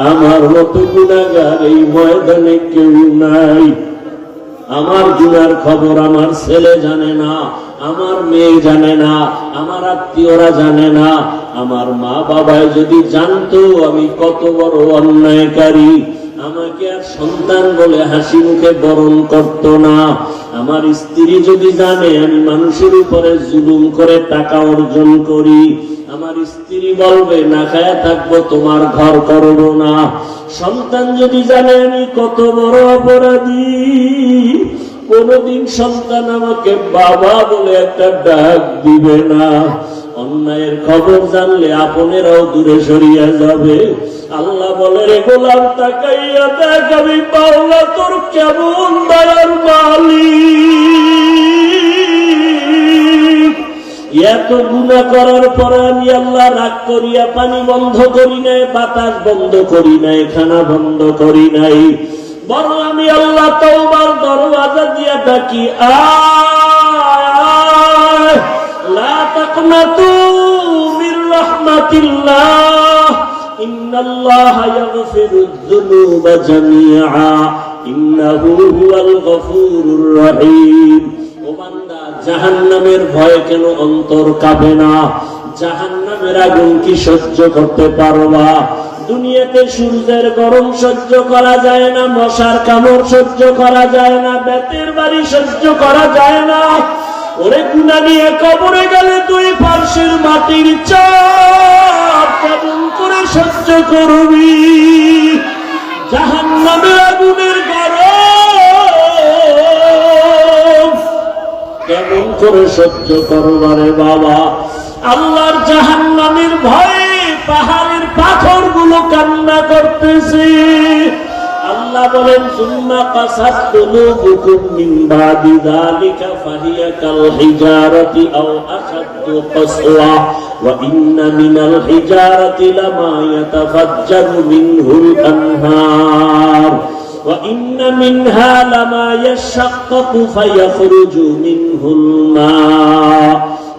আমার মতো গুনাহগার এই ময়দানে কেউ নাই। আমার গুনার খবর আমার ছেলে জানে না, আমার মেয়ে জানে না, আমার আত্মীয়রা জানে না। আমার মা বাবাই যদি জানতো আমি কত বড় অন্যায়কারী, আমাকে আর সন্তান বলে হাসি মুখে বরণ করত না। আমার স্ত্রী যদি জানে আমি মানুষের উপরে জুলুম করে টাকা অর্জন করি, আমার স্ত্রী বলবে না খায়া থাকবো, তোমার ঘর করবো না। সন্তান যদি জানে আমি কত বড় অপরাধী, কোনদিন সন্তান আমাকে বাবা বলে একটা ডাক দিবে না। অন্যায়ের খবর জানলে আপনেরাও দূরে সরিয়া যাবে। আল্লাহ বলে, রে গোলাম তাকাইয়া দেখ আমি পাওলা তোর কেমন দয়ার মালিক। এত গুনাহ করার পরে আমি আল্লাহ রাগ করিয়া পানি বন্ধ করি নাই, বাতাস বন্ধ করি নাই, খানা বন্ধ করি নাই। বরং আমি আল্লাহ তওবার দরওয়াজা দিয়া ডাকি, আয় লা তাকনাতু মির রাহমাতিল্লাহ ইন্নাল্লাহা ইয়াগফিরুয যুনুবা জামিআ ইন্নাহু হুয়াল গফুরুর রহিম। ও বান্দা, জাহান্নামের ভয়ে কেন অন্তর কাঁপে না? জাহান্নামের আগুন কি সহ্য করতে পারবা? দুনিয়াতে সূর্যের গরম সহ্য করা যায় না, মশার কামড় সহ্য করা যায় না, বেতের বাড়ি সহ্য করা যায় না। ওরে গুনাহ নিয়ে কবরে গেলে তুই পার্শ্বের মাটির চাপ কেমন করে সহ্য করবি? জাহান্নামের আগুনের গরম কেমন করে সহ্য করবারে বাবা? আল্লাহর জাহান্নামের ভয়ে পাহাড়ের পাথর গুলো কান্না করতেছে। আল্লাহ বলেন, সুম্মা কাসাত কুলুবুকুম মিন বাদি যালিকা ফাহিয়া কাল হিজারাতি আও আশাদ্দু কাসওয়া ওয়া ইন্না মিনাল হিজারাতি লামা ইয়াতাফাজ্জারু মিনহুল আনহার ওয়া ইন্না মিনহা লামা ইয়াশাক্কাকু ফায়াখরুজু মিনহুল মা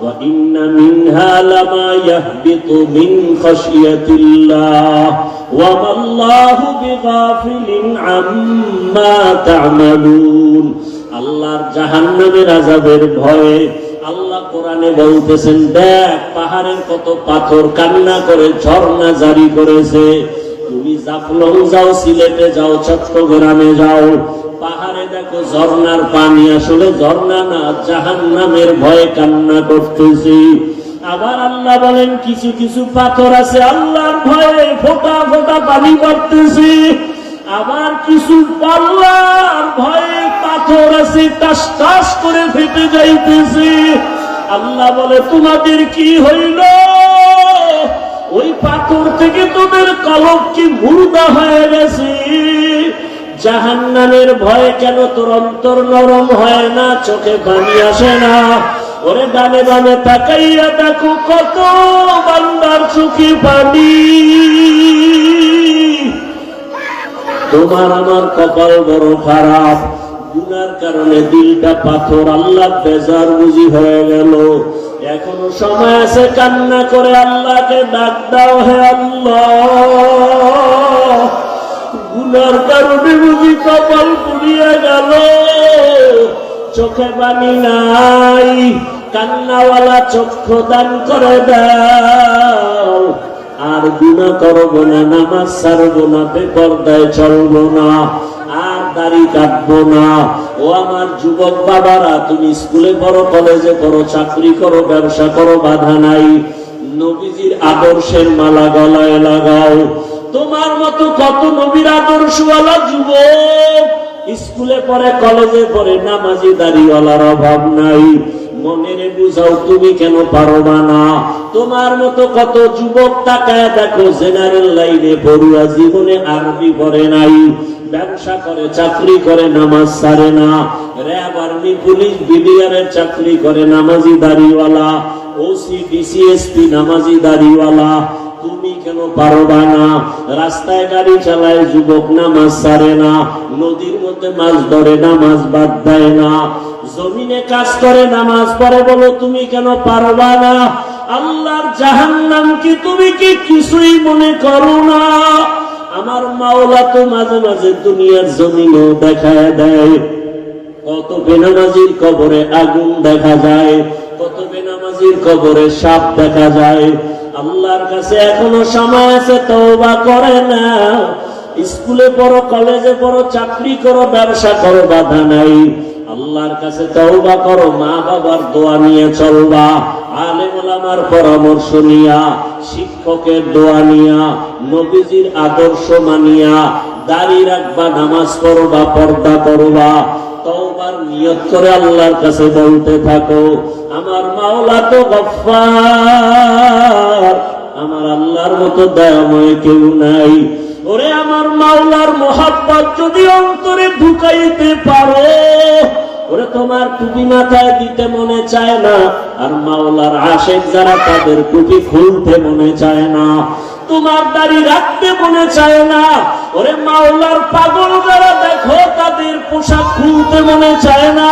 وَإِنَّ مِنْهَا لَمَا يَهْبِطُ مِنْ خَشْيَةِ اللَّهِ وَمَا اللَّهُ بِغَافِلٍ عَمَّا تَعْمَلُونَ। আল্লাহর জাহান্নামের আযাবের ভয়ে আল্লাহ কোরআনে বলতেছেন, দেখ পাহাড়ের কত পাথর কান্না করে ঝর্ণা জারি করেছে। তুমি জাফলং যাও, সিলেটে যাও, চট্টগ্রামে যাও, পাহাড়ে দেখো ঝর্ণার পানি আসলে ঝর্ণা না, জাহান্নামের ভয়ে কান্না করতেছি। আবার আল্লাহ বলেন, কিছু কিছু পাথর আছে আল্লাহর ভয়ে ফোঁটা ফোঁটা পানি পড়তেছি। আবার কিছু আল্লাহর ভয়ে পাথর আছে টাস টাস করে ফেটে যাইতেছে। আল্লাহ বলে, তোমাদের কি হইল? ওই পাথর থেকে তোদের কলব কি মুর্দা হয়ে গেছে? জাহান্নামের ভয়ে কেন তোর অন্তর নরম হয় না, চোখে পানি আসে না? ওরে ডানে বামে তাকাইয়া দেখো কত বান্দার চোখে পানি। তোমার আমার কপাল বড় খারাপ, গুনার কারণে দিলটা পাথর, আল্লাহ বেজার বুঝি হয়ে গেল। এখনো সময় আছে, কান্না করে আল্লাহকে ডাক দাও, হে আল্লাহ গুনার কারণে বুঝি কপাল পুড়িয়ে গেল, চোখে পানি নাই, কান্নাওয়ালা চক্ষু দান করে দাও। আর গুনাহ করবো না, নামাজ ছাড়বো না, বেপরদায় চলবো না, আর দাড়ি কাটবো না। ও আমার যুবক বাবারা, তুমি স্কুলে পড়ো, কলেজে পড়ো, চাকরি করো, ব্যবসা করো, বাধা নাই। নবীজির আদর্শের মালা গলায় লাগাও। তোমার মতো কত নবীর আদর্শওয়ালা যুবক স্কুলে পড়ে, কলেজে পড়ে, নামাজি দাড়িওয়ালার অভাব নাই। মনেরে বুঝাও, তুমি কেন পারবা না? তোমার মতো কত যুবক তাকায় দেখো, জেনারেল লাইনে পড়ুয়া, জীবনে আরবি পড়ে নাই, ব্যবসা করে, চাকরি করে, নামাজ ছাড়ে না, র্যাব, আর্মি, পুলিশ, বিডিআরের চাকরি করে, নামাজি দাড়িওয়ালা, ওসি, ডিসিএসপি, নামাজি দাড়িওয়ালা। তুমি কেন পারবা না? রাস্তায় গাড়ি চালায় যুবক, নামাজ ছাড়ে না, নদীর মধ্যে মাছ ধরে, নামাজ বাদ দেয় না, জমিনে কাজ করে, নামাজ পড়ে, বলো তুমি কেন পারবা না? জাহান্নাম কি তুমি কি কিছুই মনে করো না? আমার মাওলা তো মাঝে মাঝে দুনিয়ার জমিনেও দেখায় দেয়। কত বেনামাজির কবরে আগুন দেখা যায়, কত বেনামাজির কবরে সাপ দেখা যায়। আল্লাহর কাছে এখনো সময় আছে, তওবা করে না। স্কুলে পড়ো, কলেজে পড়ো, চাকরি করো, ব্যবসা করো, বাধা নাই। আল্লাহর কাছে তওবা করো, মা বাবার দোয়া নিয়ে চলবা, আলেম ওলামার পরামর্শ নিয়া, শিক্ষকের দোয়া নিয়া, নবীজির আদর্শ মানিয়া দাড়ি রাখবা, নামাজ পড়বা, পর্দা করবা, তওবার নিয়ত করে আল্লাহর কাছে বলতে থাকো, আমার মাওলা তো গফফার, আমার আল্লাহর মতো দয়াময় কেউ নাই। ওরে আমার মাওলার মোহাব্বত যদি অন্তরে ঢুকাইতে পারো, ওরে তোমার টুপি মাথায় দিতে মনে চায় না, আর মাওলার আশিক যারা তাদের টুপি খুলতে মনে চায় না, তোমার দাড়ি রাখতে মনে চায় না। ওরে মাওলার পাগল যারা দেখো তাদের পোশাক খুলতে মনে চায় না,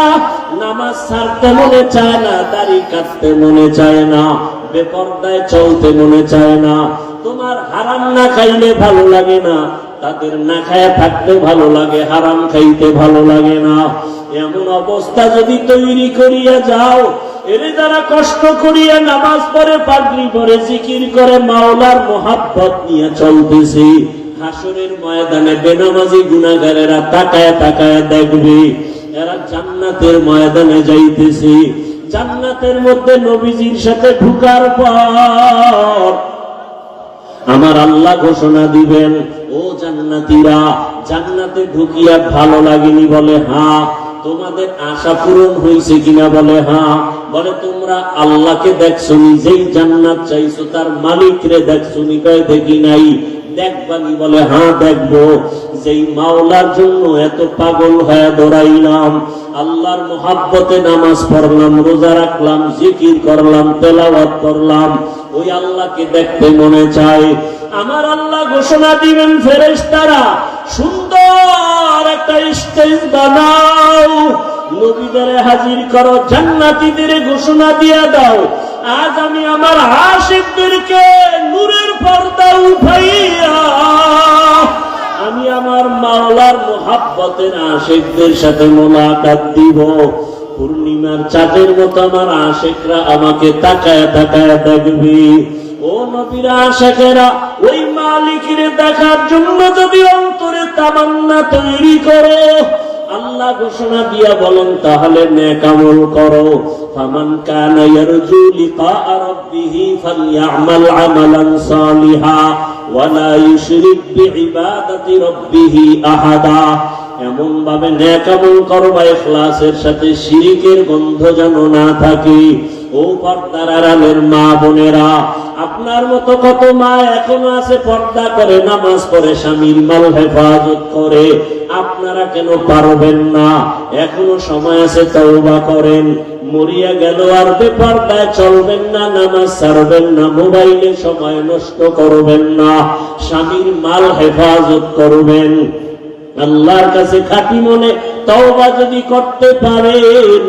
নামাজ ছাড়তে মনে চায় না, দাড়ি কাটতে মনে চায় না, বেপরদায় চলতে মনে চায় না। তোমার হারাম না খাইলে ভালো লাগে না, তাদের না খায়া থাকতে ভালো লাগে, হারাম খাইতে ভালো লাগে না। এমন অবস্থা যদি তৈরি করিয়া যাও, এর দ্বারা কষ্ট করিয়া নামাজ পড়ে, পাগড়ি পরে, জিকির করে, মাওলার মোহাব্বত নিয়ে চলতেছি, হাসরের ময়দানে বেনামাজি গুনাহগারেরা তাকায় তাকায় দেখবে এরা জান্নাতের ময়দানে যাইতেছে। জান্নাতের মধ্যে নবীজির সাথে ঢুকার পর আমার আল্লাহ ঘোষণা দিবেন, ও জান্নাতীরা, জান্নাতে ঢুকিয়া ভালো লাগেনি? বলে হ্যাঁ। তোমাদের আশা পূরণ হয়েছে কিনা? বলে হ্যাঁ। বলে তোমরা আল্লাহকে দেখছো, নিজেই জান্নাত চাইছো, তার মালিকরে দেখছো নি? কয় দেখি নাই। দেখবানি? বলে হ্যাঁ দেখবো। যেই মাওলার জন্য এত পাগল হয়ে দৌড়াইলাম, আল্লাহর মোহাব্বতে নামাজ পড়লাম, রোজা রাখলাম, জিকির করলাম, তেলাওয়াত করলাম, ওই আল্লাহকে দেখতে মনে চায়। আমার আল্লাহ ঘোষণা দিবেন, ফেরেশতারা সুন্দর একটা স্টেজ বানাও, নবীদের হাজির করো, জান্নাতীদের ঘোষণা দিয়া দাও, আজ আমি আমার আশিকদেরকে নূরের পর্দা উঠাইয়া আমি আমার মাওলার মোহাব্বতের আশিকদের সাথে মোলাকাত দিব। পূর্ণিমার চাঁদের মতো আমার আশিকরা আমাকে তাকায় তাকায় দেখবে। ও নবীর আশিকেরা, ওই মালিকের দেখার জন্য যদি অন্তরে তামান্না তৈরি করো, আল্লাহ ঘোষণা দিয়া বলেন, তাহলে নেক আমল করো। ফামান কানা ইয়ারজু লিকা রাব্বিহি ফালইআমাল আমালান সালিহা ওয়া লা ইউশরিক বিইবাদাতি রাব্বিহি আহাদা। এমন ভাবে নেক আমল করবা ইখলাসের সাথে, শিরকের গন্ধ যেন না থাকে। ও পর্দার আড়ালের মা বোনেরা, আপনার মতো কত মা এখনো আছে পর্দা করে, নামাজ পড়ে, স্বামীর মাল হেফাজত করে। আপনারা কেন পারবেন না? এখনো সময় আছে, তওবা করেন। মরিয়া গেল আর বেপরদায় চলবেন না, নামাজ ছাড়বেন না, মোবাইলে সময় নষ্ট করবেন না, স্বামীর মাল হেফাজত করবেন। আল্লাহর কাছে খাঁটি মনে তওবা যদি করতে পারেন,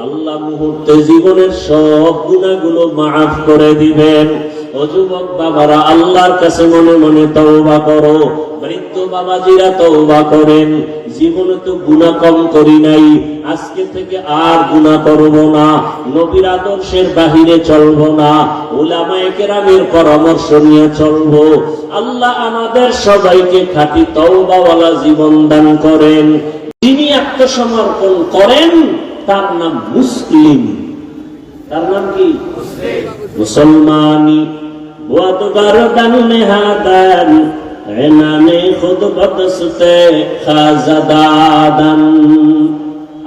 আল্লাহ মুহূর্তে জীবনের সব গুনাহগুলো মাফ করে দিবেন। ও যুবক বাবারা, আল্লাহর কাছে মনে মনে তওবা করো। বৃদ্ধ বাবাজিরা তওবা করেন, জীবনে তো গুনাহ কম করি নাই, আজকে থেকে আর গুনাহ করব না, নবীর আদর্শের বাহিরে চলব না, উলামায়ে কেরামের পরামর্শ নিয়ে চলব। আল্লাহ আমাদের সবাইকে খাঁটি তওবাওয়ালা জীবন দান করেন। যিনি আত্মসমর্পণ করেন তার নাম মুসলিম। তার নাম কি? মুসলমানি। বুয়াত গরদান নেহাদান এনানে খুদ বদসতে খাজাদাদান।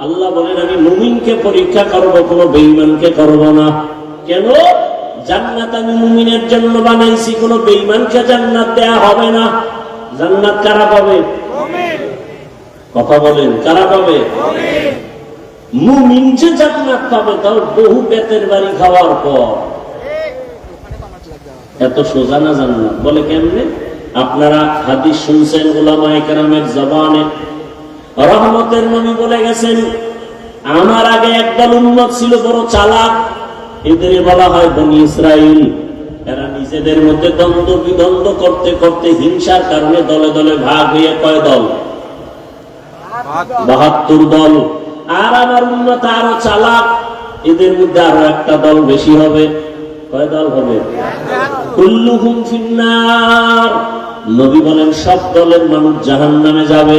আল্লাহ বলেন, আমি মুমিনকে পরীক্ষা করব, কোনো বেঈমানকে করব না। কেন? জান্নাত আমি মুমিনের জন্য বানাইছি, কোনো বেঈমানকে জান্নাত দেয়া হবে না। জান্নাত কারা পাবে? কথা বলেন, কারা পাবে? মুমিন যে জান্নাত পাবে, তাও বহু বেতের বাড়ি খাওয়ার পর। এত সোজা না জান্নাত। বলে কেমনে? আপনারা হাদিস শুনছেন উলামায়ে কেরামের জবানে, রহমতের নবী বলে গেছেন, আমার আগে একদল উম্মত ছিল বড় চালাক, এদের বলা হয় বনি ইসরাইল। এরা নিজেদের মধ্যে দ্বন্দ্ব বিদ্বন্দ্ব করতে করতে হিংসার কারণে দলে দলে ভাগ হয়ে কয় দল? 72 দল। আর আমার উম্মত আরো চালাক, এদের মধ্যে আরো একটা দল বেশি হবে। কয় দল হবে? কুল্লুহুম ফিন্নার। নবী বলেন সব দলের মানুষ জাহান্নামে যাবে,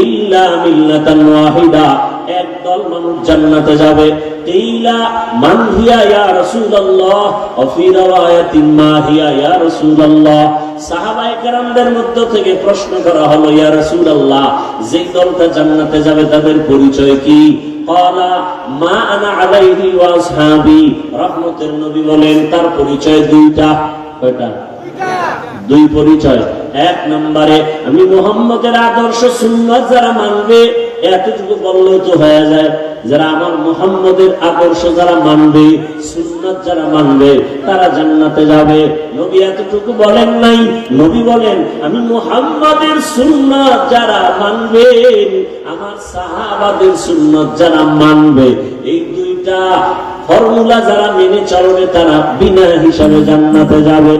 ইল্লা মিল্লাতান ওয়াহিদা, এক দল মানুষ জান্নাতে যাবে। কিলা মান হিয়া ইয়া রাসূলুল্লাহ ওয়া ফি রাওয়ায়াতিন মা হিয়া ইয়া রাসূলুল্লাহ। সাহাবায়ে কেরামদের মধ্য থেকে প্রশ্ন করা হলো, ইয়া রাসূলুল্লাহ, যে দলটা জান্নাতে যাবে তাদের পরিচয় কি? ক্বালা মা আনা আলাইহি ওয়া আসহাবি। রহমতের নবী বলেন তার পরিচয় দুইটা। কয়টা? দুই পরিচয়। এক নম্বরে আমি মুহাম্মদের আদর্শ সুন্নাত যারা মানবে, এতটুকু বললেও তো হয়ে যায়, যারা আমার মুহাম্মদের আদর্শ যারা মানবে, সুন্নাত যারা মানবে, তারা জান্নাতে যাবে। নবী এতটুকু বলেন নাই, নবী বলেন আমি মুহাম্মদের সুন্নাত যারা মানবে, আমার সাহাবাদের সুন্নাত যারা মানবে, এই দুইটা ফর্মুলা যারা মেনে চলবে তারা বিনা হিসাবে জান্নাতে যাবে।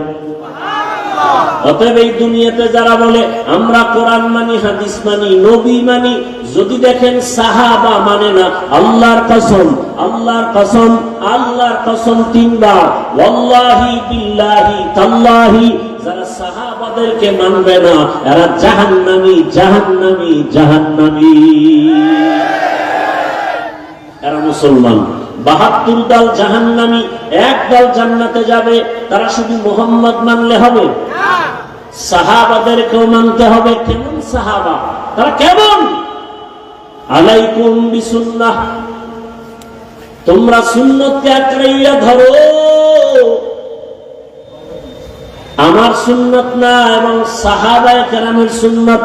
অতএব এই দুনিয়াতে যারা বলে আমরা কোরআন মানি, হাদিস মানি, নবী মানি, যদি দেখেন সাহাবা মানে না, আল্লাহর কসম, আল্লাহর কসম, আল্লাহর কসম 3 বার, ওয়াল্লাহি বিল্লাহি তাল্লাহি, যারা সাহাবাদেরকে মানবে না এরা জাহান্নামী, জাহান্নামী, জাহান্নামী। এরা মুসলমান। 72 দল জাহান্নামী, এক দল জান্নাতে যাবে। তারা শুধু মুহাম্মদ মানলে হবে? সাহাবাদেরকেও মানতে হবে। কেমন সাহাবা? তারা কেমন? আলাইকুম বিসুন্নাহ, তোমরা সুন্নতকে আঁকড়াইয়া ধরো। আমার সুন্নত না, এবং সাহাবায়ে কেরামের সুন্নত।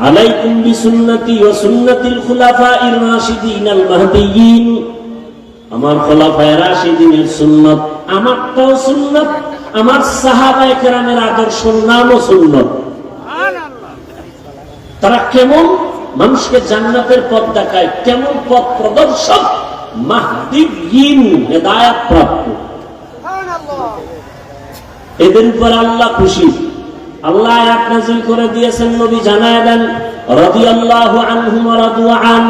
আলাইকুম বিসুন্নতি ওয়া সুন্নাতিল খুলাফাইর রাশিদিনাল মাহদিয়িন, আমার খোলাফায়ে রাশিদিনের সুন্নত, আমারটাও সুন্নত, আমার সাহাবায়ে কেরামের আদর্শ নামও সুন্নত। তারা কেমন? মানুষকে জান্নাতের পথ দেখায়, কেমন পথ প্রদর্শক? মাহদিয়িন, হেদায়েত প্রাপ্ত। এদের উপর আল্লাহ খুশি। আল্লাহ আয়াত নাযিল করে দিয়েছেন, নবী জানায় দেন, রাদিয়াল্লাহু আনহুম ওয়া রাদু আন,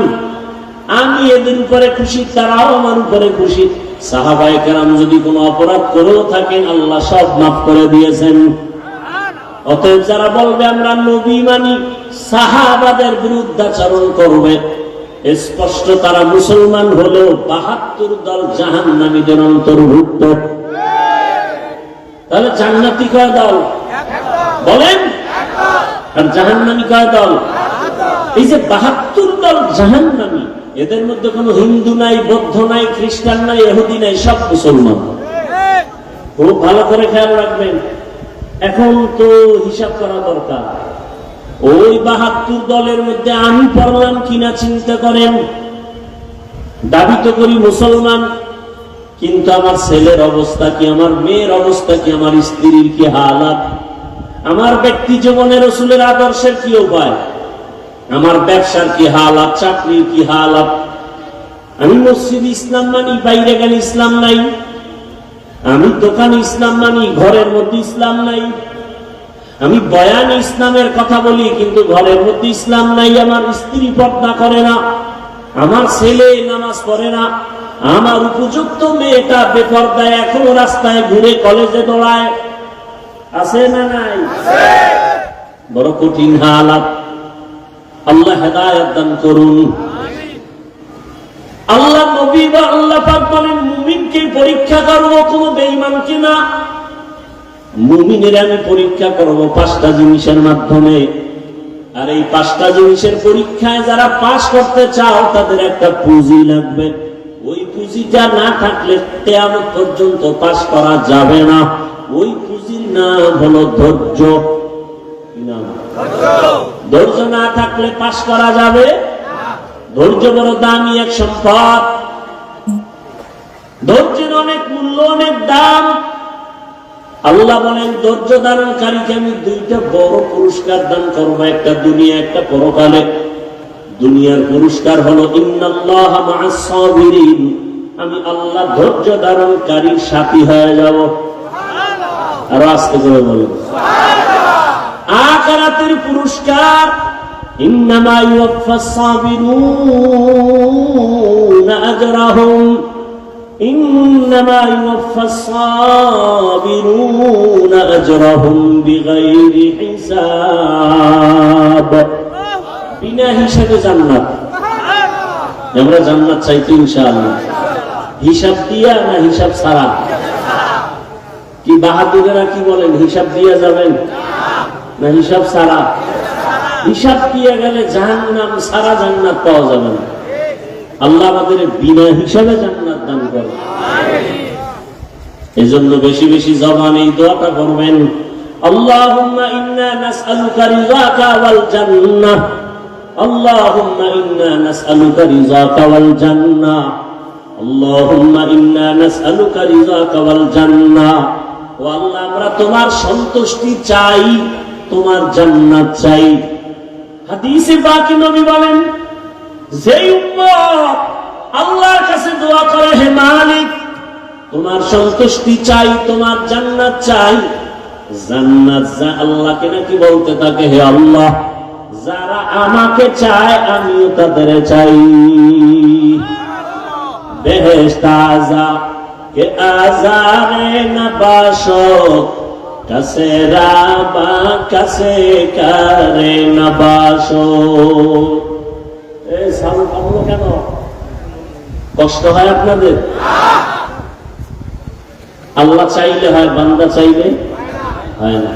আমি এদের উপরে খুশি, তারাও আমার উপরে খুশি। সাহাবায়ে কেরাম যদি কোনো অপরাধ করেও থাকেন, আল্লাহ সব মাফ করে দিয়েছেন। অতএব যারা বলবে আমরা নবী মানি, সাহাবাদের বিরুদ্ধাচরণ করবে, স্পষ্ট তারা মুসলমান হলেও 72 দল জাহান্নামীদের অন্তর্ভুক্ত। তাহলে জান্নাতি কয় দল বলেন? আর জাহান্নামী কয় দল? এই যে 72 দল জাহান্নামী, এদের মধ্যে কোনো হিন্দু নাই, বৌদ্ধ নাই, খ্রিস্টান নাই, ইহুদি নাই, সব মুসলমান। খুব ভালো করে খেয়াল রাখবেন। এখন তো হিসাব করা দরকার, ওই 72 দলের মধ্যে আমি পড়লাম কিনা চিন্তা করেন। দাবি তো করি মুসলমান, কিন্তু আমার ছেলের অবস্থা কি, আমার মেয়ের অবস্থা কি, আমার স্ত্রীর কি হালাত, আমার ব্যক্তি জীবনে রাসূলের আদর্শের কি উপায়, আমার ব্যবসার কি হালাত, চাকরির কি হালাত। আমি মসজিদ ইসলাম মানি, বাইরে গেলে ইসলাম নাই। আমি দোকানে ইসলাম মানি, ঘরের মধ্যে ইসলাম নাই। আমি বয়ানে ইসলামের কথা বলি, কিন্তু ঘরের মধ্যে ইসলাম নাই। আমার স্ত্রী পর্দা করে না, আমার ছেলে নামাজ পড়ে না, আমার উপযুক্ত মেয়েটা বেপর্দায় এখনো রাস্তায় ঘুরে কলেজে দৌড়ায়। আছে না নাই? বড় কঠিন হালাত। আল্লাহ হেদায়েত দান করুন। আল্লাহ নবী বা আল্লাহ পাক বলেন, মুমিনকে পরীক্ষা করব, কোনো বেঈমানকে না। মুমিনের আমি পরীক্ষা করব 5টা জিনিসের মাধ্যমে। আর এই 5টা জিনিসের পরীক্ষায় যারা পাশ করতে চাও, তাদের একটা পুঁজি লাগবে। ওই পুঁজিটা না থাকলে কিয়ামত পর্যন্ত পাশ করা যাবে না। ওই পুঁজির নাম হলো ধৈর্য। ধৈর্য না থাকলে পাশ করা যাবে? ধৈর্য বড় দামি এক সম্পদ। ধৈর্যের অনেক মূল্য, অনেক দাম। আল্লাহ বলেন, ধৈর্য ধারণকারীকে আমি 2টা বড় পুরস্কার দান করবো, একটা দুনিয়া, একটা পরকালে। দুনিয়ার পুরস্কার হলো ইন্নাল্লাহা মা'আস সাবিরিন, আমি আল্লাহ ধৈর্য ধারণকারীর সাথী হয়ে যাব। আরো আস্তে করে বলেন আখিরাতের পুরস্কার ইন্নামা ইউওয়াফাস সাবিরুনা আজরাহুম ইন্নামা ইউওয়াফাস সাবিরুনা আজরাহুম বিগাইরি হিসাব বিনা হিসাবে জান্নাত আমরা জান্নাত চাইতে ইনশাআল্লাহ হিসাব দিয়া না হিসাব ছাড়া কি বাহাদুরেরা কি বলেন হিসাব দিয়া যাবেন না হিসাব ছাড়া হিসাব দিয়ে গেলে জাহান্নাম ছাড়া জান্নাত পাওয়া যাবে না আল্লাহ আমাদের বিনা হিসাবে জান্নাত দান করেন এজন্য বেশি বেশি জবান এই দোয়াটা করবেন আল্লাহুম্মা ইন্না নাসআলুকা রিযাকা ওয়াল জান্নাহ আল্লাহুম্মা ইন্না নাসআলুকা রিযাকা ওয়াল জান্নাহ আল্লাহুম্মা ইন্না নাসআলুকা রিযাকা ওয়াল জান্নাহ ও আল্লাহ আমরা তোমার সন্তুষ্টি চাই তোমার জান্নাত চাই হাদিসে পাকে নবী বলেন যে উম্মত আল্লাহর কাছে দোয়া করে হে মালিক তোমার সন্তুষ্টি চাই তোমার জান্নাত চাই জান্নাত যা আল্লাহকে নাকি বলতে থাকে হে আল্লাহ যারা আমাকে চায় আমিও তাদের চাই বেহেশত আযা কে আযারে নবাশত কাছে রাবা কাছে করে নবাশত এই সাউন্ড কমলো কেন কষ্ট হয় আপনাদের আল্লাহ চাইলে হয় বান্দা চাইলে হয় না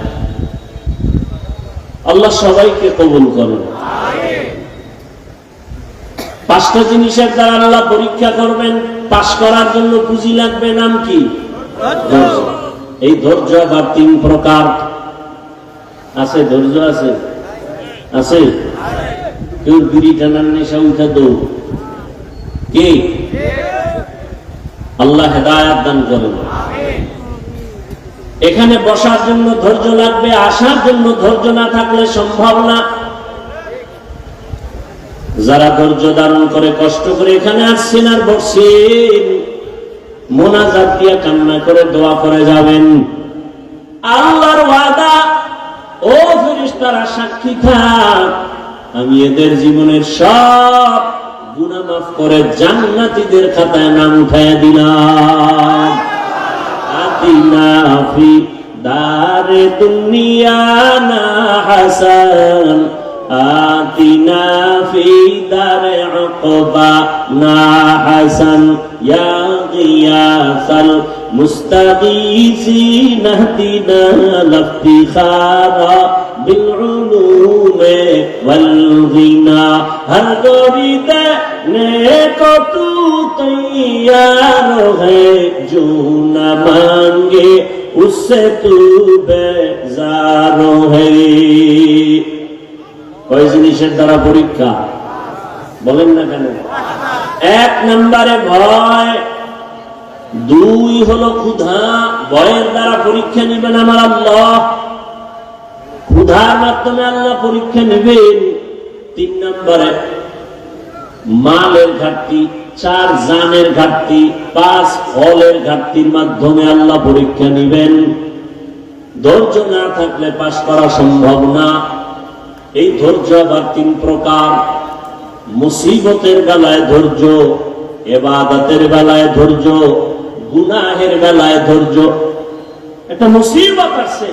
আল্লাহ সবাইকে কবুল করেন পাঁচটা জিনিসের দ্বারা আল্লাহ পরীক্ষা করবেন পাস করার জন্য পুঁজি লাগবে নাম কি ধৈর্য এই ধৈর্য আবার তিন প্রকার আছে ধৈর্য আছে আছে কেউ বিড়ি টানার নেশা উঠা দৌ কে আল্লাহ হেদায়েত দান করেন এখানে বসার জন্য ধৈর্য লাগবে আসার জন্য ধৈর্য না থাকলে সম্ভব না যারা ধৈর্য ধারণ করে কষ্ট করে এখানে আসছেন আর বসছেন মোনাজাত দিয়ে কান্না করে দোয়া করে যাবেন আল্লাহর ওয়াদা ও ফেরেশতারা সাক্ষী থাক আমি এদের জীবনের সব গুনাহ মাফ করে জান্নাতীদের খাতায় নাম উঠায়া দিলাম আতিনা ফি দারে দুনিয়া না হাসান আতিনা ফি দারে উকবা না হাসান ইয়া গিয়াসাল মুস্তাগীসিন ইহদিনা লাফতিখারা বিল উলুমে ওয়াল গিনা হর গরিদে নেকো তু তৈয়ার है जो न मांगे उससे तू बेजार है কয় জিনিসের দ্বারা পরীক্ষা বলেন না কেন এক নম্বরে ভয় দুই হলো ক্ষুধা ভয়ের দ্বারা পরীক্ষা নেবেন আমার আল্লাহ ক্ষুধার মাধ্যমে আল্লাহ পরীক্ষা নেবেন তিন নম্বরে মালের ঘাটতি চার জানের ঘাটতি পাঁচ ফলের ঘাটতির মাধ্যমে আল্লাহ পরীক্ষা নেবেন ধৈর্য না থাকলে পাস করা সম্ভব না এই ধৈর্য আবার তিন প্রকার মুসিবতের বেলায় ধৈর্য ইবাদতের বেলায় ধৈর্য গুনাহের বেলায় ধৈর্য একটা মুসিবত আসছে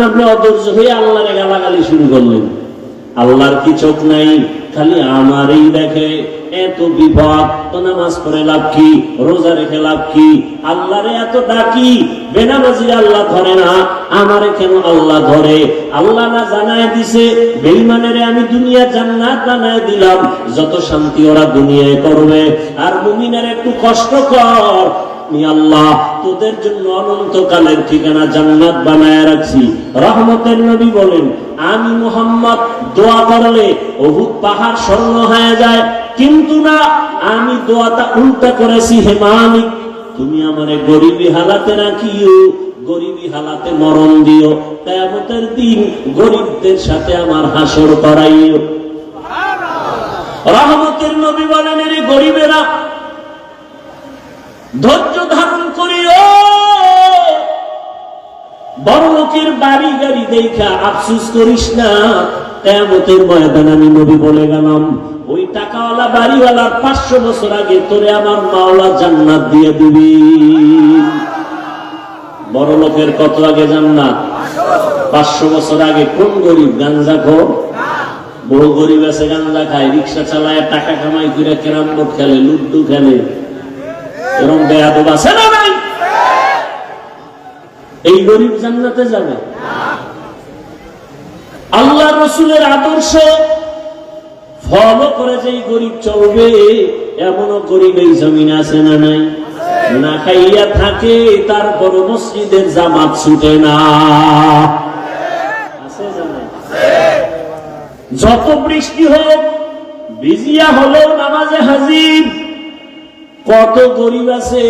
আপনি অধৈর্য হয়ে আল্লাহরে গালাগালি শুরু করলেন আল্লাহর কি চোখ নাই খালি আমারই দেখে এত বিপদ তো নামাজ পড়ে লাভ কি রোজা রেখে লাভ কি আল্লাহরে এত ডাকি বেনামাজি আল্লাহ ধরে না আমারে কেন আল্লাহ ধরে আল্লাহ না জানায় দিছে বেঈমানের আমি দুনিয়া জান্নাত বানায় দিলাম যত শান্তি ওরা দুনিয়ায় করবে আর মুমিনের একটু কষ্ট কর আল্লাহ তোদের জন্য অনন্তকালের ঠিকানা জান্নাত বানায় রাখছি রহমতের নবী বলেন আমি মুহাম্মদ দোয়া করলে উহুদ পাহাড় স্বর্ণ হয়ে যায় কিন্তু না আমি দোয়াটা উল্টা করেছি হে মালিক তুমি আমারে গরিবী হালাতে রাখিও গরিবী হালাতে মরণ দিও কিয়ামতের দিন গরিবদের সাথে আমার হাসর করাইও রহমতের নবী বলেন এর গরিবেরা ধৈর্য ধারণ করিও বড় লোকের বাড়ি গাড়ি দেখা আফসোস করিস না, কিয়ামতের ময়দানে আমি নবী বলে গেলাম ওই টাকাওয়ালা বাড়িওয়ালার 500 বছর আগে তোরে আমার মাওলা জান্নাত দিয়ে দিবি। বড় লোকের কত আগে জান্নাত? 500 বছর আগে। কোন গরিব? গাঞ্জাখোর। বহু গরিব আছে গাঞ্জা খায়, রিক্সা চালায়, টাকা কামাই করে ক্যারাম বোর্ড খেলে, লুড্ডু খেলে, এরকম বেয়াদব আছে না নাই? এই গরিব জান্নাতে যাবে? আল্লাহ রসুলের আদর্শ ফলো করে যেই গরিব চলবে, এমনও গরিব এই জমিন আছে না নাই? না খাইয়া থাকে, তারপর মসজিদের জামাত ছুটে না। আছে না নাই? যত বৃষ্টি হোক, ভিজিয়া হলেও নামাজে হাজির। কত গরিব আছে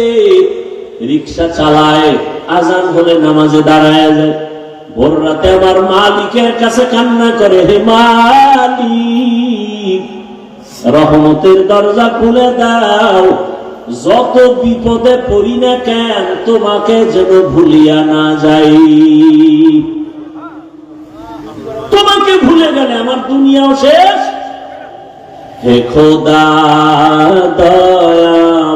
রিক্সা চালায়, আজান হলে নামাজে দাঁড়ায় যায়, ভোর রাতে আমার মালিকের কাছে কান্না করে, হে মালিক রহমতের দরজা খুলে দাও, যত বিপদে পড়ি না কেন তোমাকে যেন ভুলিয়া না যাই। তোমাকে ভুলে গেলে আমার দুনিয়াও শেষ। হে খোদা দয়াময়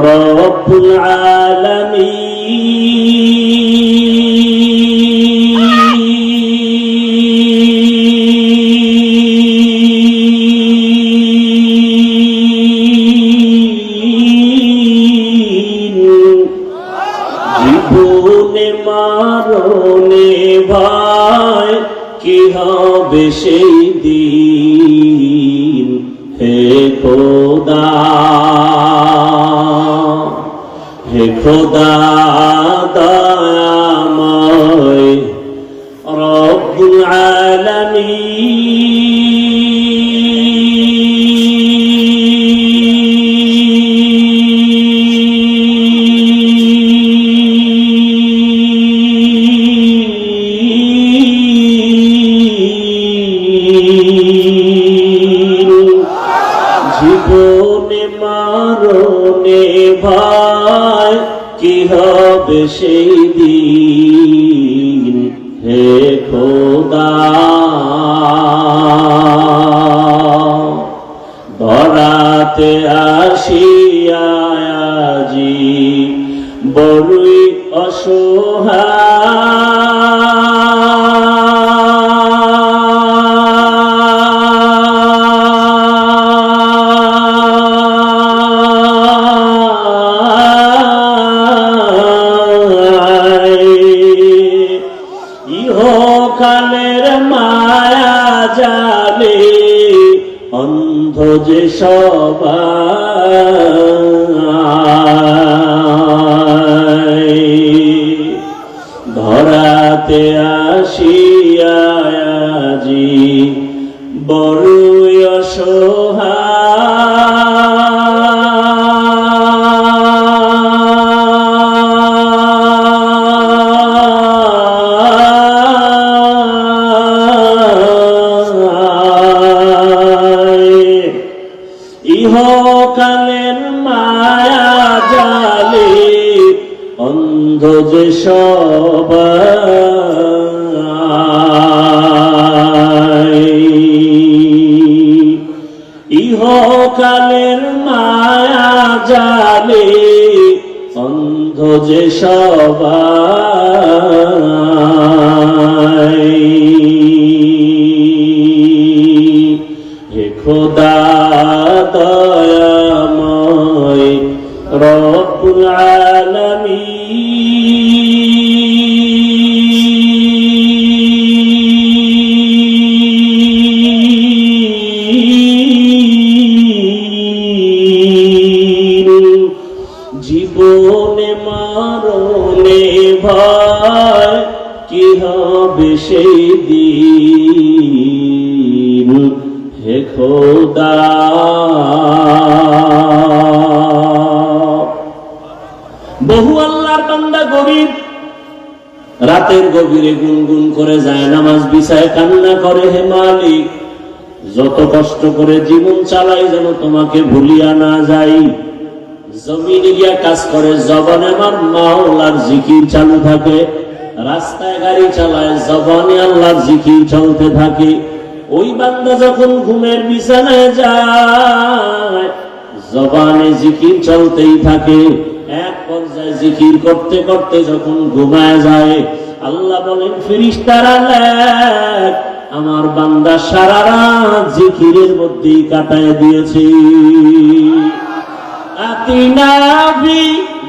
রব্বুল আলামিন, জীবনে মরণে ভাই কি হবে সেই দিন, হে খোদা হে খোদা দয়াময় রব্বুল আলামিন, জীবনে মরণে ভাই কি হবে সেই দিন, হে খোদা ধরাতে আসিয়া আজি বড়ই ইহকালের মায়া জালে অন্ধ যে সবাই, ধরাতে আসিয়া আজি বড়ই ইহকালের মায়া জালে অন্ধ যে সবাই, ইহকালের মায়া জালে অন্ধ যে সবাই, হে খোদা দয়াময় রব্বুল আলামিন, জীবনে মরণে ভয় কি হবে সেই দিন, হে খোদা বহু আল্লাহর বান্দা গরিব রাতের গভীরে গুনগুন করে যায় নামাজ বিছায় কান্না করে, হে মালিক যত কষ্ট করে জীবন চালাই যেন তোমাকে ভুলিয়া না যাই, জমিনে গিয়া কাজ করে, জবানে আমার মাওলার জিকির চালু থাকে। রাস্তায় গাড়ি চালায়, জবানে আল্লাহর জিকির চলতে থাকে। ওই বান্দা যখন ঘুমের বিছানায় যায়, জবানে জিকির চলতেই থাকে। এক পর্যায়ে জিকির করতে করতে যখন ঘুমায় যায়, আল্লাহ বলেন ফেরেশতারা লেখ, আমার বান্দা সারা রাত জিকিরের মধ্যেই কাটায় দিয়েছে। আতিনা ফি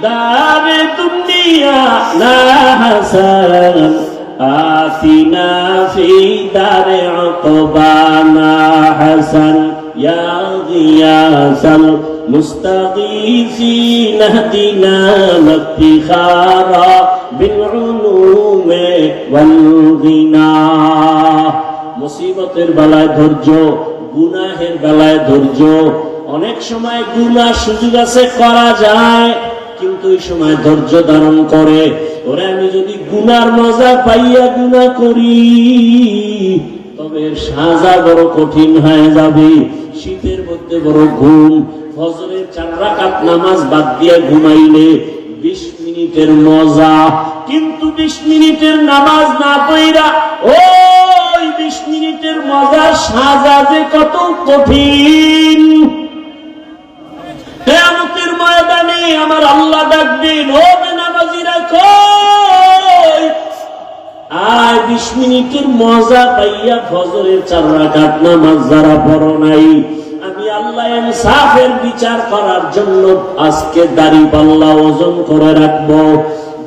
দারে দুনিয়া না হাসান, আতিনা ফি দারে উকবানা হাসান, ইয়া গিয়াসাল মুস্তাগীসিন ইহদিনা ইফতিখারা বিল উলুমি ওয়াল গিনা। মুসিবতের বেলায় ধৈর্য, গুনাহের বেলায় ধৈর্য। অনেক সময় গুনাহ সুযোগ আছে করা যায়, কিন্তু ওই সময় ধৈর্য ধারণ করে। ওরে আমি যদি গুনার মজা পাইয়া গুনাহ করি, তবে সাজা বড় কঠিন হয়ে যাবে। শীতের মধ্যে বড় ঘুম, ফজরের 4 রাকাত নামাজ বাদ দিয়ে ঘুমাইলে 20 মিনিটের মজা, কিন্তু 20 মিনিটের নামাজ না পড়া ওই 20 মিনিটের মজা সাজা যে কত কঠিন। কিয়ামতের ময়দানে আমার আল্লাহ ডাকবেন, ও বেনামাজিরা কই? আর 20 মিনিটের মজা পাইয়া ফজরের 4 রাকাত নামাজ যারা পড়ো নাই, আমি আল্লাহ ইনসাফের বিচার করার জন্য আজকে দাড়ি পাল্লা ওজন করে রাখবো।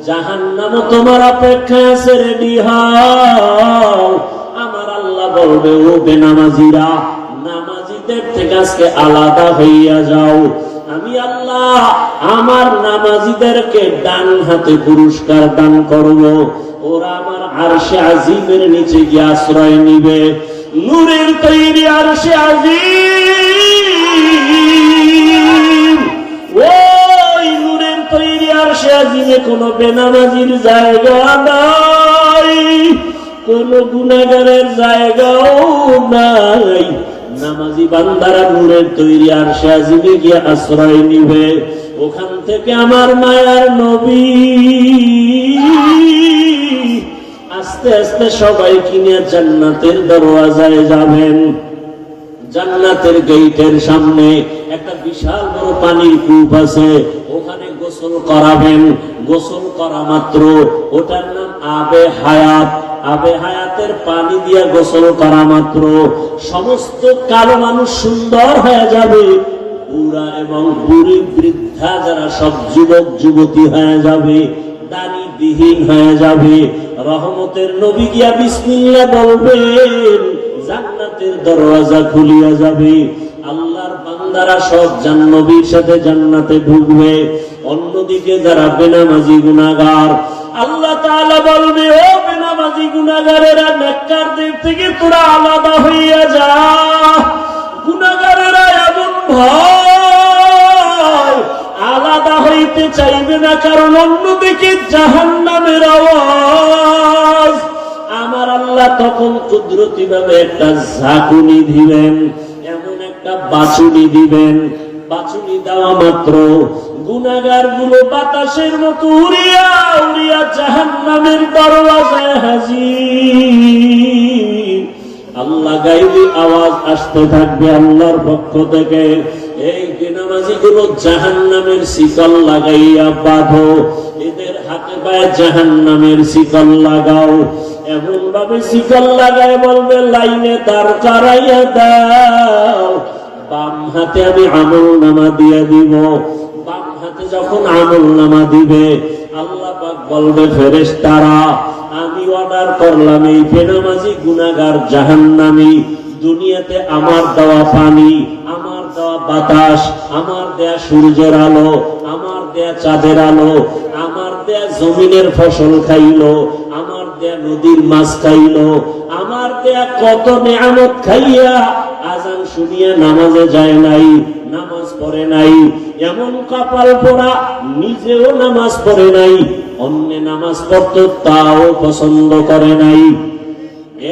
জাহান্নামও তোমার অপেক্ষায় আছে, রেডি হও। আমার আল্লাহ বলবে, ও বেনামাজিরা, নামাজিদের থেকে আজকে আলাদা হইয়া যাও। আমি আল্লাহ আমার নামাজিদেরকে ডান হাতে পুরস্কার দান করব। ওরা আমার আরশে আজিমের নিচে গিয়ে আশ্রয় নিবে। নূরের তৈরি আরশে আজিম, ওই নূরের তৈরি আরশে আজিমে কোনো বেনামাজির জায়গা নাই, কোনো গুনাহগারের জায়গাও নাই। নামাজি বান্দারা নূরের তৈরি আরশে আজিমে গিয়ে আশ্রয় নিবে। ওখান থেকে আমার মায়ার নবী আস্তে আস্তে সবাই কিনে জান্নাতের দরওয়াজায় যাবেন। জান্নাতের গেটের সামনে একটা বিশাল বড় পানির কূপ আছে, ওখানে গোসল করাবেন। গোসল করা মাত্র ওটার নাম আবে হায়াত। আবে হায়াতের পানি দিয়ে গোসল করা মাত্র সমস্ত কালো মানুষ সুন্দর হয়ে যাবে। বুড়া এবং বুড়ি বৃদ্ধা যারা সব যুবক যুবতী হয়ে যাবে, দাড়ি বিহীন হয়ে যাবে। রহমতের নবী গিয়া বিসমিল্লাহ বলবেন, জান্নাতের দরওয়াজা খুলিয়া যাবে। আল্লাহর বান্দারা সব নবীর সাথে জান্নাতে ঢুকবে। অন্যদিকে যারা বেনামাজি গুনাহগার, আল্লাহ তাআলা বলবে, ও বেনামাজি গুনাহগারেরা, নেককারদের থেকে তোরা আলাদা হইয়া যা। গুনাহগারেরা এমন ভয় আলাদা হইতে চাইবে না, কারণ অন্যদিকে জাহান্নামের আওয়াজ। আমার আল্লাহ তখন কুদরতি ভাবে একটা ঝাঁকুনি দিবেন, এমন একটা বাছুনি দিবেন। বাছুনি দেওয়া মাত্র গুনাহগার গুলো বাতাসের মতো উড়িয়া উড়িয়া জাহান্নামের দরওয়াজায় হাজির। আল্লাহ গায়বী আওয়াজ আসতে থাকবে আল্লাহর পক্ষ থেকে, এই বেনামাজি গুলো জাহান্নামের শিকল লাগাইয়া বাঁধো, এদের হাতে পায়ে জাহান্নামের শিকল লাগাও। এমন ভাবে শিকল লাগায় বলবে, লাইনে দাঁড় করাইয়া দাও। বাম হাতে আমি আমল নামা দিয়ে দিব। বাম হাতে যখন আমল নামা দিবে, আল্লাহ পাক বলবে, ফেরেশতারা, আমি অর্ডার করলাম এই বেনামাজি গুনাহগার জাহান্নামী দুনিয়াতে আমার দেওয়া পানি, আমার দেওয়া বাতাস, আমার দেয়া সূর্যের আলো, আমার দেয়া চাঁদের আলো, আমার দেয়া জমিনের ফসল খাইলো, আমার দেয়া নদীর মাছ খাইলো, আমার দেয়া কত নেয়ামত খাইয়া আজান শুনিয়া নামাজে যায় নাই, নামাজ পড়ে নাই। এমন কপাল পোড়া, নিজেও নামাজ পড়ে নাই, অন্য নামাজ পড়তো তাও পছন্দ করে নাই।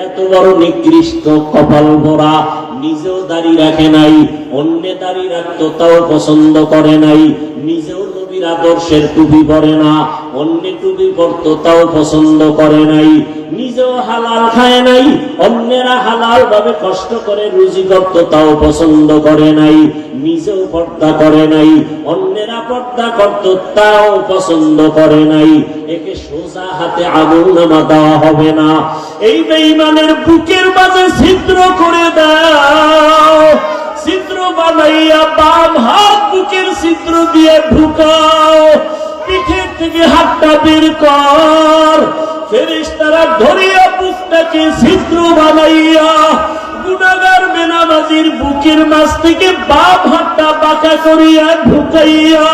এত বড় নিকৃষ্ট কপাল পোড়া, নিজেও দাড়ি রাখে নাই, অন্যে দাড়ি রাখতো তাও পছন্দ করে নাই, নিজেও নবীর আদর্শের টুপি পরে না, অন্য টুপি পরতো তাও পছন্দ করে নাই, নিজেও হালাল খায় নাই, অন্যেরা হালাল ভাবে কষ্ট করে রুজি করতো তাও পছন্দ করে নাই, নিজেও পর্দা করে নাই, অন্যেরা পর্দা করতো তাও পছন্দ করে নাই। একে সোজা হাতে আগুন নামা দেওয়া হবে না। এই বেঈমানের বুকের মাঝে ছিদ্র করে দাও, ছিদ্র বানাইয়া বাম হাত বুকের ছিদ্র দিয়ে ঢুকাও, পিঠের থেকে হাতটা বের কর, ফেরেশতারা ধরিয়া বুকটাকে ছিদ্র বানাইয়া গুনাহগার বেনামাজির বুকের মাঝ থেকে বাম হাতটা বাঁকা করিয়া ঢুকাইয়া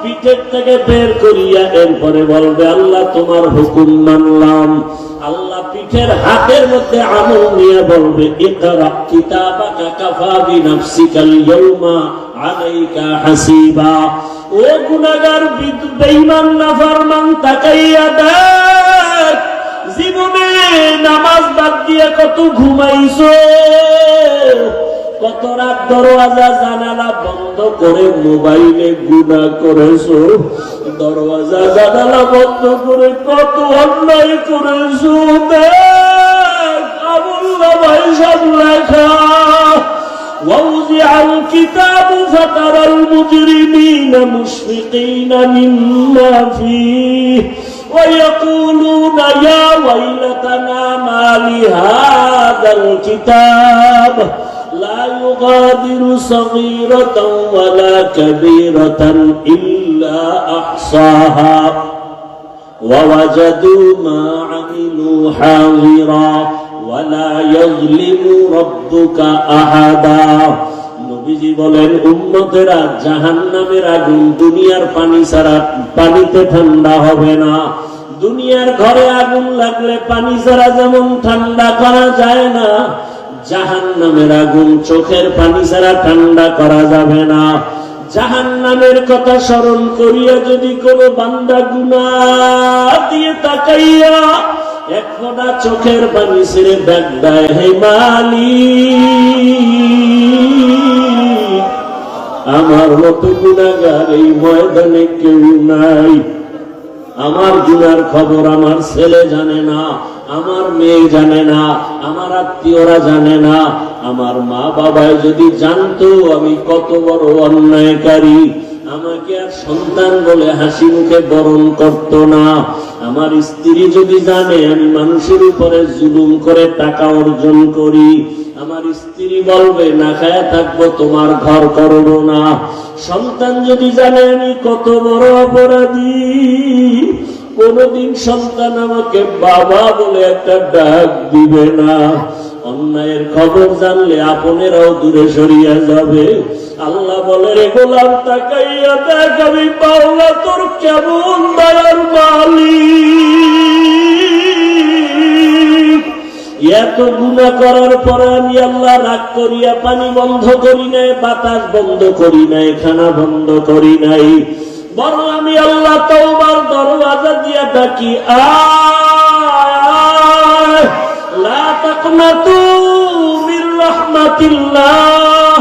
পিঠের থেকে বের করিয়া এরপরে বলবে আল্লাহ তোমার হুকুম মানলাম। আল্লাহ পিঠের হাতের মধ্যে আমল নিয়ে বলবে ইকরা কিতাবাকা কাফা বিনাফসিকাল ইয়াউমা আলাইকা হাসিবা। ও গুনাহগার বেঈমান নাফরমান তাকাইয়া দেখ, জীবনে নামাজ বাদ দিয়ে কত ঘুমাইছো, কত রাত দরওয়াজা জানালা বন্ধ করে মোবাইলে গুনাহ করেছো, দরওয়াজা জানালা বন্ধ করে কত অন্যায় করেছো। দেখ আমুল্লাহ সব লেখা। ووضع الكتاب فترى المجرمين مشفقين مما فيه ويقولون يا ويلتنا ما لهذا الكتاب لا يغادر صغيرة ولا كبيرة إلا أحصاها ووجدوا ما عملوا حاضرا ولا يظلم ربك أحدا। নবীজি বলেন উম্মতেরা জাহান্নামের আগুন দুনিয়ার পানি ছাড়া পানিতে ঠান্ডা হবে না। দুনিয়ার ঘরে আগুন লাগলে পানি ছাড়া যেমন ঠান্ডা করা যায় না, জাহান্নামের আগুন চোখের পানি ছাড়া ঠান্ডা করা যাবে না। জাহান্নামের কথা স্মরণ করিয়া যদি কোনো বান্দা গুনাহ দিয়ে তাকাইয়া এক ফোঁটা চোখের পানি ছেড়ে ডাক দেয় হে মালিক, আমার মতো গুনাহগার এই ময়দানে কেউ নাই। আমার গুনার খবর আমার ছেলে জানে না, আমার মেয়ে জানে না, আমার আত্মীয়রা জানে না। আমার মা বাবায় যদি জানতো আমি কত বড় অন্যায়কারী, আমাকে আর সন্তান বলে হাসি মুখে বরণ করত না। আমার স্ত্রী যদি জানে আমি মানুষের উপরে জুলুম করে টাকা অর্জন করি, আমার স্ত্রী বলবে না খায়া থাকবো, তোমার ঘর করব না। সন্তান যদি জানে আমি কত বড় অপরাধী, কোনদিন সন্তান আমাকে বাবা বলে একটা ডাক দিবে না। অন্যায়ের খবর জানলে আপনেরাও দূরে সরিয়া যাবে। আল্লাহ বলে রে গোলাম তাকাইয়া দেখ আমি পাওলা তোর কেমন দয়ার মালিক। এত গুনাহ করার পরে আমি আল্লাহ রাগ করিয়া পানি বন্ধ করি নাই, বাতাস বন্ধ করি নাই, খানা বন্ধ করি নাই, বরং আমি আল্লাহ তওবার দরওয়াজা দিয়া ডাকি আয় লা তাকনাতু মির রাহমাতিল্লাহ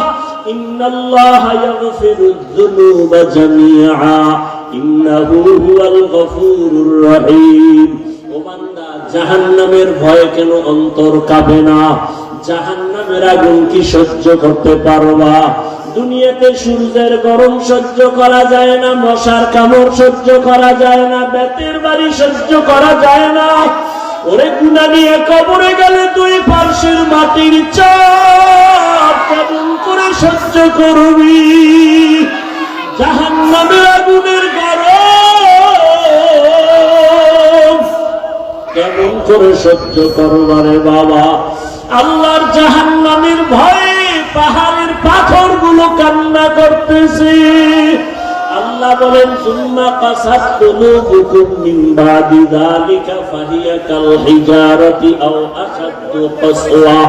ইন্নাল্লাহা ইয়াগফিরুয যুনুবা জামিআ ইন্নাহু হুয়াল গফুরুর রহিম। ও বান্দা জাহান্নামের ভয় কেন অন্তর কাঁপে না? জাহান্নামের আগুন কি সহ্য করতে পারবা? দুনিয়াতে সূর্যের গরম সহ্য করা যায় না, মশার কামড় সহ্য করা যায় না, বেতের বাড়ি সহ্য করা যায় না। ওরে গুনাহ নিয়ে কবরে গেলে তুই পার্শ্বের মাটির চাপ কেমন করে সহ্য করবি? জাহান্নামের আগুনের গরম কেমন করে সহ্য করবারে বাবা? আল্লাহর জাহান্নামের ভয়ে পাহাড়ের পাথর গুলো কান্না করতেছে। আল্লাহ বলেন সুম্মা কাসাত কুলুবুকুম মিন বাদি যালিকা ফাহিয়া কাল হিজারাতি আও আশাদ্দু কাসওয়া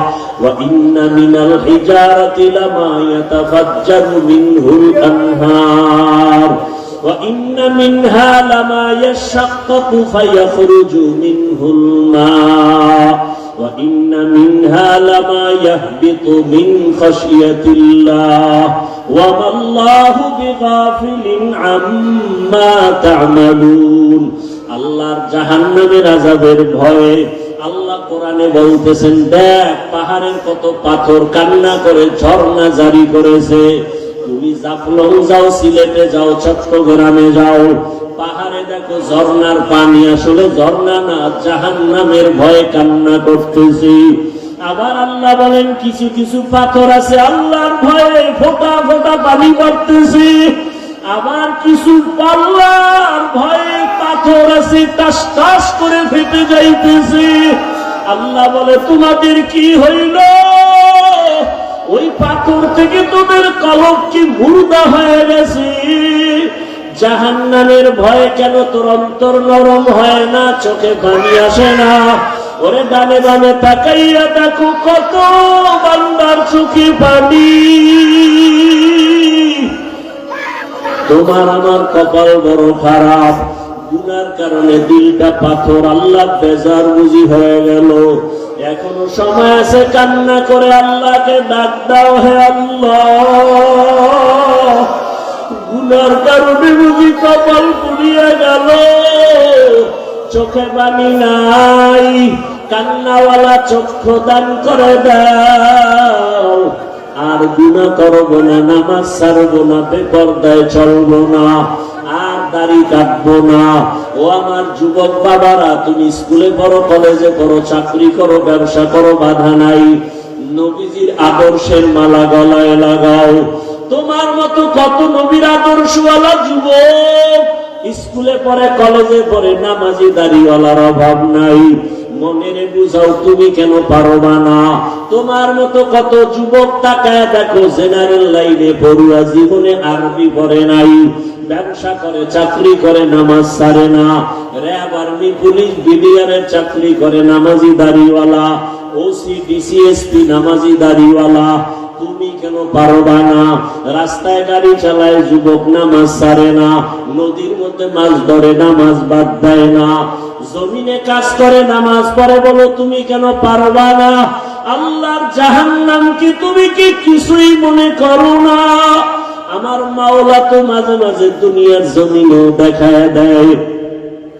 ওয়া ইন্না মিনাল হিজারাতি লামা ইয়াতাফাজ্জারু মিনহুল আনহার ওয়া ইন্না মিনহা লামা ইয়াশাক্কাকু ফায়াখরুজু মিনহুল মা ওয়া ইন্না মিনহা লামা ইয়াহবিতু মিন খাশিয়াতিল্লাহ ওয়া মাল্লাহু বিগাফিলিন আম্মা তা'মালুন। আল্লাহর জাহান্নামের আযাবের ভয়ে আল্লাহ কোরআনে বলতেছেন, দেখ পাহাড়ের কত পাথর কান্না করে ঝর্ণা জারি করেছে। তুমি জাফলং যাও, সিলেটে যাও, চট্টগ্রামে যাও, পাহাড়ে দেখো ঝর্ণার পানি আসলে ঝর্ণা না, জাহান্নামের ভয়ে কান্না করতেছে। আবার আল্লাহ বলেন কিছু কিছু পাথর আছে আল্লাহর ভয়ে ফোঁটা ফোঁটা পানি পড়তেছে। আবার কিছু আল্লাহর ভয়ে পাথর আছে টাস টাস করে ফেটে যাইতেছে। আল্লাহ বলে তোমাদের কি হইল? ওই পাথর থেকে তোদের কলব কি মুর্দা হয়ে গেছে? জাহান্নামের ভয়ে কেন তোর অন্তর নরম হয় না, চোখে পানি আসে না? ওরে ডানে বামে তাকাইয়া দেখো কত বান্দার চোখে পানি। তোমার আমার কপাল বড় খারাপ, গুনার কারণে দিলটা পাথর, আল্লাহ বেজার বুঝি হয়ে গেল। এখনো সময় আছে, কান্না করে আল্লাহকে ডাক দাও, হে আল্লাহ গুনার কারণে বুঝি কপাল পুড়িয়ে গেল, চোখে পানি নাই, কান্নাওয়ালা চক্ষু দান করে দাও। আর গুনাহ করবো না, নামাজ ছাড়বো না, বেপরদায় চলবো না, আর দাড়ি কাটবো না। ও আমার যুবক বাবারা, তুমি স্কুলে পড়ো, কলেজে পড়ো, চাকরি করো, ব্যবসা করো, বাধা নাই। নবীজির আদর্শের মালা গলায় লাগাও। তোমার মতো কত নবীর আদর্শওয়ালা যুবক স্কুলে পড়ে, কলেজে পড়ে, নামাজি দাড়িওয়ালার অভাব নাই। মনেরে বুঝাও তুমি কেন পারবা না? তোমার মতো কত যুবক তাকায় দেখো, জেনারেল লাইনে পড়ুয়া, জীবনে আরবি পড়ে নাই, ব্যবসা করে, চাকরি করে, নামাজ ছাড়ে না, র্যাব, আর্মি, পুলিশ, বিডিআরের চাকরি করে, নামাজি দাড়িওয়ালা, ওসি, ডিসিএসপি, নামাজি দাড়িওয়ালা। তুমি কেন পারবা না? রাস্তায় গাড়ি চালায় যুবক, নামাজ ছাড়ে না, নদীর মধ্যে মাছ ধরে, নামাজ বাদ দেয় না, জমিনে কাজ করে, নামাজ পড়ে, বলো তুমি কেন পারবা না? আল্লাহর জাহান্নাম কি তুমি কি কিছুই মনে করো না? আমার মাওলা তো মাঝে মাঝে দুনিয়ার জমিনেও দেখায় দেয়।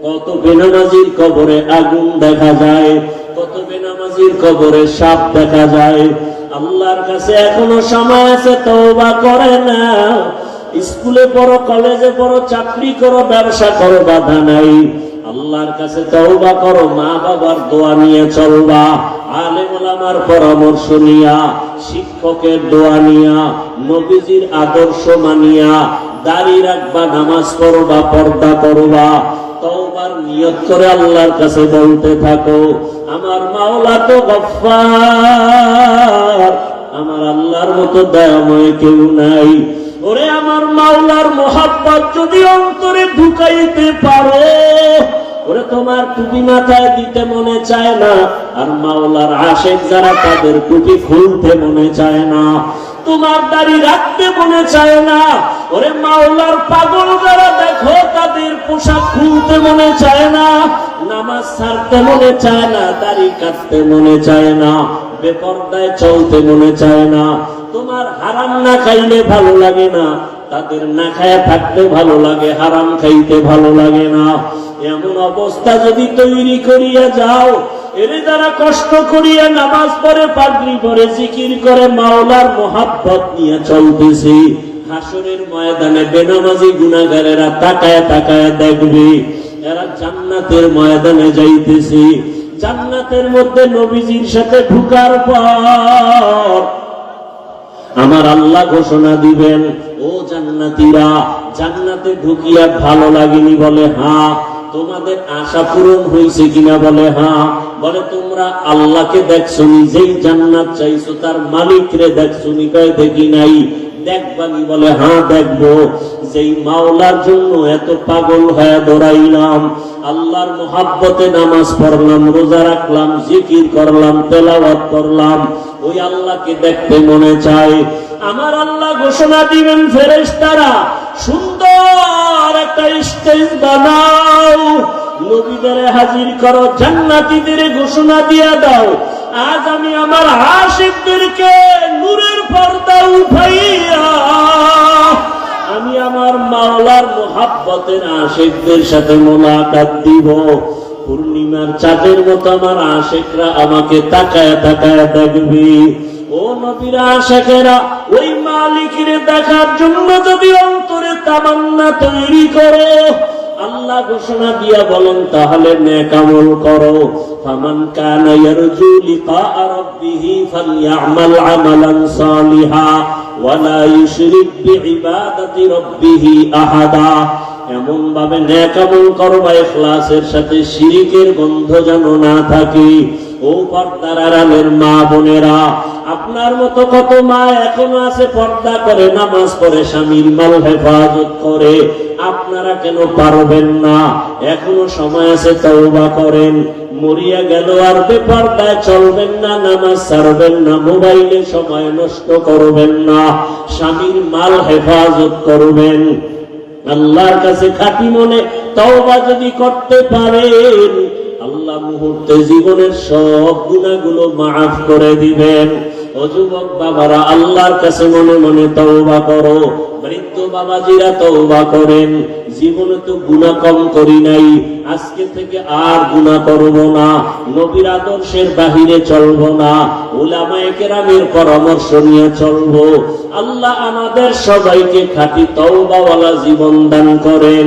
কত বেনামাজির কবরে আগুন দেখা যায়, কত বেনামাজির কবরে সাপ দেখা যায়। আল্লাহর কাছে এখনো সময় আছে, তওবা করে না। স্কুলে পড়ো, কলেজে পড়ো, চাকরি করো, ব্যবসা করো, বাধা নাই। আল্লাহর কাছে তওবা করো, মা বাবার দোয়া নিয়ে চলবা, আলেম ওলামার পরামর্শ নিয়া, শিক্ষকের দোয়া নিয়া, নবীজির আদর্শ মানিয়া দাড়ি রাখবা, নামাজ পড়বা, পর্দা করবা, তওবার নিয়ত করে আল্লাহর কাছে বলতে থাকো, আমার মাওলা তো গফফার, আমার আল্লাহর মতো দয়াময় কেউ নাই। ওরে আমার মাওলার মোহাব্বত যদি অন্তরে ঢুকাইতে পারো, ওরে তোমার টুপি মাথায় দিতে মনে চায় না, আর মাওলার আশেক যারা তাদের টুপি খুলতে মনে চায় না, তোমার দাড়ি রাখতে মনে চায় না। ওরে মাওলার পাগল যারা দেখো তাদের পোশাক খুলতে মনে চায় না, নামাজ ছাড়তে মনে চায় না, দাড়ি কাটতে মনে চায় না, বেপরদায় চলতে মনে চায় না। তোমার হারাম না খাইলে ভালো লাগে না, তাদের না খায়া থাকতে ভালো লাগে, হারাম খাইতে ভালো লাগে না। এমন অবস্থা যদি তৈরি করিয়া যাও, এরে যারা কষ্ট করিয়া নামাজ পড়ে, পাগড়ি পরে, জিকির করে, মাওলার মোহাব্বত নিয়ে চলতেছি, হাসরের ময়দানে বেনামাজি গুনাহগারেরা তাকায় তাকায় দেখবে এরা জান্নাতের ময়দানে যাইতেছে। জান্নাতের মধ্যে নবীজির সাথে ঢুকার পর আমার আল্লাহ ঘোষণা দিবেন, ও জান্নাতীরা, জান্নাতে ঢুকিয়া ভালো লাগেনি? বলে হ্যাঁ। তোমাদের আশা পূরণ হয়েছে কিনা? বলে হ্যাঁ। বলে তোমরা আল্লাহকে দেখছো, নিজেই জান্নাত চাইছো, তার মালিকরে দেখছো নি? কয় দেখি নাই। দেখবানি? বলে হ্যাঁ দেখবো। যেই মাওলার জন্য এত পাগল হয়ে দৌড়াইলাম, আল্লাহর মোহাব্বতে নামাজ পড়লাম, রোজা রাখলাম, জিকির করলাম, তেলাওয়াত করলাম, ওই আল্লাহকে দেখতে মনে চায়। আমার আল্লাহ ঘোষণা দিবেন, ফেরেশতারা সুন্দর একটা স্টেজ বানাও, নবীদের হাজির করো, জান্নাতীদের ঘোষণা দিয়া দাও, আজ আমি আমার আশিকদেরকে নূরের পর্দা উঠাইয়া আমি আমার মাওলার মুহাব্বতের আশিকদের সাথে মোলাকাত দিব। পূর্ণিমার চাঁদের মতো আমার আশিকরা আমাকে তাকায় তাকায় দেখবে। ও নবীর আশিকেরা, ওই মালিকের দেখার জন্য যদি অন্তরে তামান্না তৈরি করো, আল্লাহ ঘোষণা দিয়া বলেন তাহলে নেক আমল করো। ফামান কানা ইয়ারজু লিকা রাব্বিহি ফালইআমাল আমালান সালিহা ওয়া লা ইউশরিক বিইবাদাতি রাব্বিহি আহাদা। এমন ভাবে নেক আমল করবা ইখলাসের সাথে, শিরকের গন্ধ যেন না থাকে। ও পর্দার আড়ালের মা বোনেরা, আপনার মতো কত মা এখনো আছে পর্দা করে, নামাজ পড়ে, স্বামীর মাল হেফাজত করে। আপনারা কেন পারবেন না? এখনো সময় আছে, তওবা করেন। মরিয়া গেল আর বেপর্দায় চলবেন না, নামাজ ছাড়বেন না, মোবাইলে সময় নষ্ট করবেন না, স্বামীর মাল হেফাজত করবেন। আল্লাহর কাছে খাঁটি মনে তওবা যদি করতে পারেন, আল্লাহ মুহূর্তে জীবনের সব গুনাহগুলো মাফ করে দিবেন। ও যুবক বাবারা, আল্লাহর কাছে মনে মনে তওবা করো। বৃদ্ধ বাবাজিরা তওবা করেন, জীবনে তো গুনাহ কম করি নাই, আজকে থেকে আর গুনাহ করব না, নবীর আদর্শের বাহিরে চলব না, উলামায়ে কেরামের পরামর্শ নিয়ে চলব। আল্লাহ আমাদের সবাইকে খাঁটি তওবাওয়ালা জীবন দান করেন।